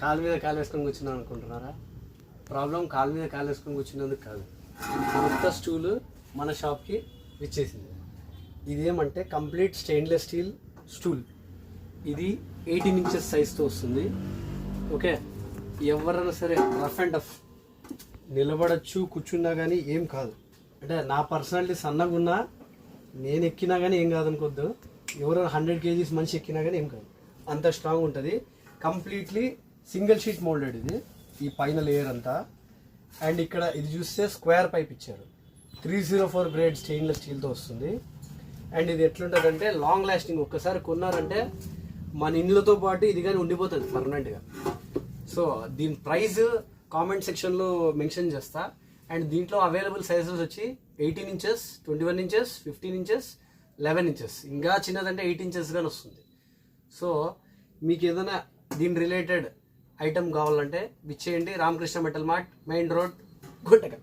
కాలు మీద కాలు వేసుకొని కూర్చున్నాం అనుకుంటున్నారా? ప్రాబ్లం కాలు మీద కాలు వేసుకొని కూర్చున్నందుకు కాదు, కొత్త స్టూలు మన షాప్కి ఇచ్చేసింది. ఇదేమంటే కంప్లీట్ స్టెయిన్లెస్ స్టీల్ స్టూల్. ఇది 18 ఇంచెస్ సైజ్తో వస్తుంది. ఓకే, ఎవరైనా సరే రఫ్ అండ్ టఫ్ నిలబడచ్చు, కూర్చున్నా కానీ ఏం కాదు. అంటే నా పర్సనాలిటీ సన్నగా ఉన్నా నేను ఎక్కినా కానీ ఏం కాదనుకోద్దు. ఎవరో 100 kgs మనిషి ఎక్కినా కానీ ఏం కాదు, అంత స్ట్రాంగ్ ఉంటుంది. కంప్లీట్లీ సింగిల్ షీట్ మోల్డెడ్ ఇది, ఈ పైన లేయర్ అంతా. అండ్ ఇక్కడ ఇది చూస్తే స్క్వేర్ పైప్ ఇచ్చారు, 304 గ్రేడ్ స్టెయిన్లెస్ స్టీల్తో వస్తుంది. అండ్ ఇది ఎట్లుంటుందంటే లాంగ్ లాస్టింగ్. ఒక్కసారి కొన్నారంటే మన ఇండ్లతో పాటు ఇది కానీ ఉండిపోతుంది పర్మనెంట్గా. సో దీని ప్రైస్ కామెంట్ సెక్షన్లో మెన్షన్ చేస్తా. అండ్ దీంట్లో అవైలబుల్ సైజెస్ వచ్చి 18 ఇంచెస్, 21 ఇంచెస్, 15 ఇంచెస్, 11 ఇంచెస్, ఇంకా చిన్నదంటే 8 ఇంచెస్ కానీ వస్తుంది. సో మీకు ఏదైనా దీని రిలేటెడ్ ఐటమ్ కావాలంటే విచ్చేయండి. Ramakrishna metal mart, main road, Guntakal.